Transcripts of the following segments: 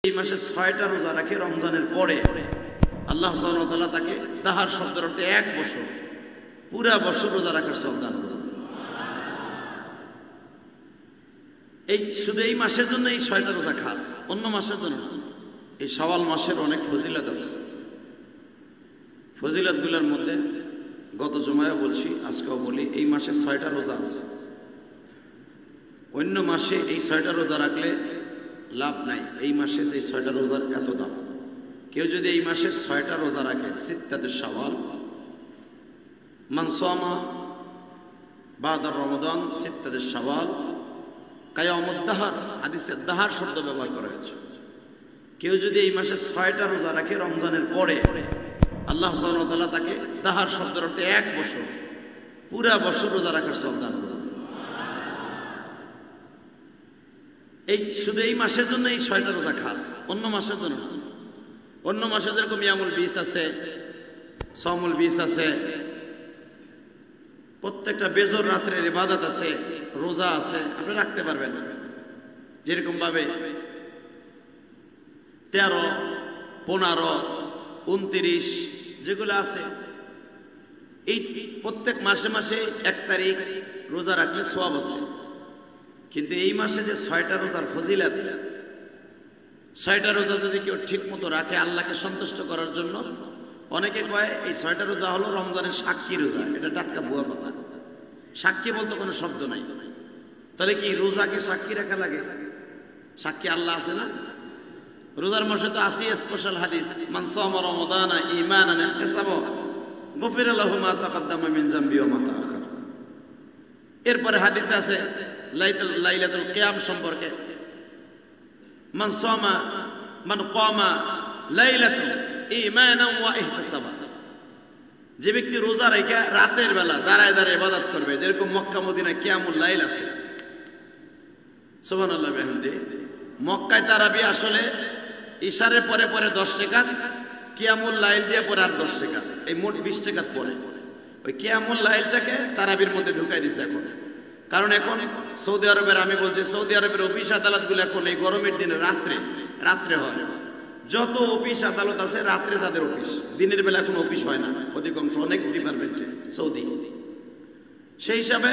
এই মাসে 6টা রোজা রাখে রমজানের পরে, আল্লাহ সুবহানাহু ওয়া তাআলা তাকে দাহার শব্দের অর্থে 1 বছর পুরা বছর রোজা রাখার সওয়াব দান করেন। এই শুধু এই মাসের জন্য এই 6টা রোজা খাস, অন্য মাসের জন্য না। এই শাওয়াল মাসের অনেক ফজিলত আছে। ফজিলতগুলোর মধ্যে গত জুমায় বলছি, আজকেও বলি, এই মাসে 6টা রোজা আছে। অন্য মাসে এই 6টা রোজা রাখলে লাভ নাই, এই মাসে যে 6টা রোজার এত দাম। কেউ যদি এই মাসে 6টা রোজা রাখে, সিত্তাতুশ শাওয়াল, মান সামা বাদা রমাদান সিত্তাতুশ শাওয়াল কায়ামুদ দাহার, হাদিসে দাহার শব্দ ব্যবহার করা হয়েছে। কেউ যদি এই মাসে 6টা রোজা রাখে রমজানের পরে, আল্লাহ সুবহানাহু ওয়া তাআলা তাকে দাহার শব্দের অর্থে 1 বছর পুরা বছর রোজা রাখার সওয়াব দান করেন। এই শুধু এই মাসের জন্য এই 6টা রোজা খাস, অন্য মাসের জন্য না। অন্য মাসে যেরকম ইয়ামুল বিস আছে, সাওমুল বিস আছে, প্রত্যেকটা বেজর রাত্রের ইবাদত আছে, রোজা আছে, আপনি রাখতে পারবেন। যেরকম ভাবে 13, 15, 29 যেগুলো আছে, এই প্রত্যেক মাসে মাসে 1 তারিখ রোজা রাখলে সওয়াব আছে। কিন্তু এই মাসে যে 6টা রোজার ফজিলত, 6টা রোজা যদি কেউ ঠিক মতো রাখে আল্লাহকে সন্তুষ্ট করার জন্য, অনেকে কয় এই 6টা রোজা হলো রমজানের সাক্ষী রোজা। এটা টাটকা ভুয়া কথা। সাক্ষী বলতে কোনো শব্দ নাই। তাহলে কি রোজাকে সাক্ষী রাখা লাগে? সাক্ষী আল্লাহ আছে না? রোজার মাসে তো আসি স্পেশাল হাদিস, মান সামা রমাদানা ঈমানান ইহতিসাবা গুফিরা লাহু মা তাকাদ্দামা মিন যামবি ওয়া মা তাআখার। এরপরে হাদিস আছে লাইলাতুল কিয়াম সম্পর্কে, মান সামা মান কামা লাইলাতুল ঈমানান ওয়া ইহতিসাবা। যে ব্যক্তি রোজা রেখে রাতের বেলা দাঁড়ায় দাঁড়ায় ইবাদত করবে, যেরকম মক্কা মদিনায় কিয়ামুল লাইল আছে, সুবহানাল্লাহ বিহামদি। মক্কায় তারাবি আসলে ইশারের পরে পরে 10 রাকাত, কিয়ামুল লাইল দিয়ে পরে আর 10 রাকাত, এই মোট 20 রাকাত পরে। ওই কিয়ামুল লাইলটাকে তারাবির মধ্যে ঢুকাই দিছে এখন। কারণ এখন সৌদি আরবের, আমি বলছি সৌদি আরবের অফিস আদালতগুলো এখন এই গরমের দিনে রাত্রে হয়। যত অফিস আদালত আছে রাত্রে তাদের অফিস, দিনের বেলা কোনো অফিস হয় না অধিকাংশ, অনেক ডিপার্টমেন্টে সৌদি। সেই হিসাবে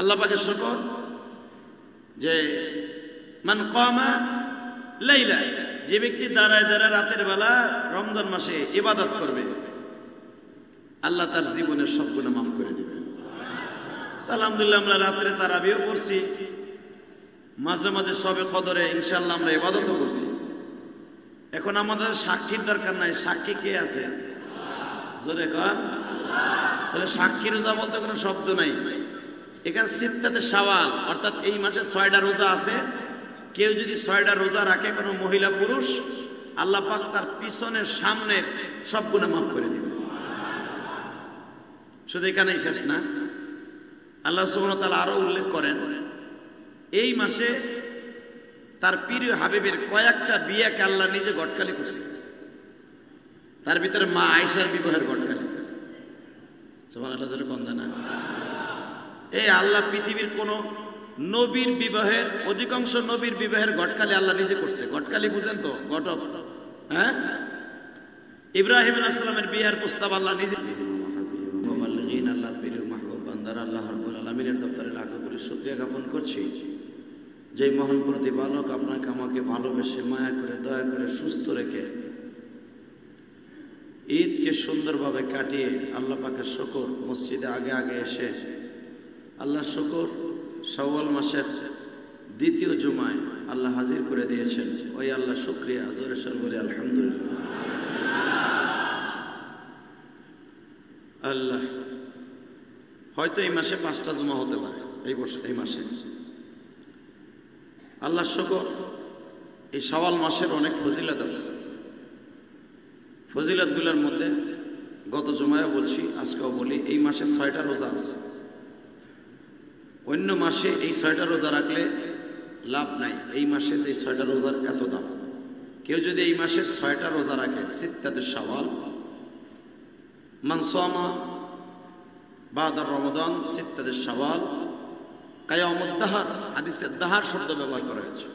আল্লাহ পাকের শুকর যে মান কামা লাইলা, যে ব্যক্তি দাঁড়ায় দাঁড়ায় রাতের বেলা রমজান মাসে ইবাদত করবে, আল্লাহ তার জীবনের সব গুনাহ মাফ করে দিবে। আলহামদুলিল্লাহ আমরা রাত্রে তারাবিও করছি, মাঝে মাঝে সবে কদরে ইনশাআল্লাহ আমরা ইবাদতও করছি। এখন আমাদের সাক্ষীর দরকার নাই, সাক্ষী কে আছে? জোরে কর। তাহলে সাক্ষী রোজা বলতে কোনো শব্দ নাই। এখানে সিত্তাতে শাওয়াল, অর্থাৎ এই মাসে 6টা রোজা আছে। কেউ যদি 6টা রোজা রাখে, কোনো মহিলা পুরুষ, আল্লাহ পাক তার পিছনের সামনের সব গুনাহ মাফ করে দিবে। শুধু এখানেই শেষ না, আল্লাহ সুবহানাহু ওয়া তাআলা আরো উল্লেখ করেন এই মাসে তার প্রিয় হাবিবের কয়েকটা বিয়েকে আল্লাহ নিজে গটকালি করছে। তার ভিতরে মা আয়েশার বিবাহের গটকালি। সুবহানাল্লাহ, জোরে কোন জানা। এই আল্লাহ পৃথিবীর কোন নবীর বিবাহের, অধিকাংশ নবীর বিবাহের গটকালি আল্লাহ নিজে করছে। গটকালি বুঝেন তো? ঘটক। হ্যাঁ, ইব্রাহিম আলাইহিস সালামের বিয়ের প্রস্তাব আল্লাহ নিজে। আল্লাহর প্রিয় মাহবুব বান্দারা, আল্লাহ রাব্বুল আলামিনের দরবারে লাখো কোটি শুকরিয়া জ্ঞাপন করছি যে মহান প্রতিপালক আপনাকে আমাকে ভালোবেসে মায়া করে দয়া করে সুস্থ রেখে ঈদকে সুন্দরভাবে কাটিয়ে আল্লাহ পাকের শুকর, মসজিদে আগে আগে এসে আল্লাহ শুকর শাওয়াল মাসের 2য় জুমায় আল্লাহ হাজির করে দিয়েছেন। ওই আল্লাহ শুকরিয়া, জোরে সোরে বলি আলহামদুলিল্লাহ। আল্লাহ হয়তো এই মাসে 5টা জুমা হতে পারে, এই মাসে। আল্লাহ শুকর, এই শাওয়াল মাসের অনেক ফজিলত আছে। ফজিলতগুলোর মধ্যে গত জুমায় বলছি, আজকেও বলি, এই মাসে 6টা রোজা আছে। অন্য মাসে এই 6টা রোজা রাখলে লাভ নাই, এই মাসে যে 6টা রোজার এত দাম। কেউ যদি এই মাসে 6টা রোজা রাখে, সিত্তাতুশ শাওয়াল, মান সামা বাদা রমাদান সিত্তাতুশ শাওয়াল কায়ামুদ দাহার, হাদিসে দাহার শব্দ ব্যবহার করা হয়েছে।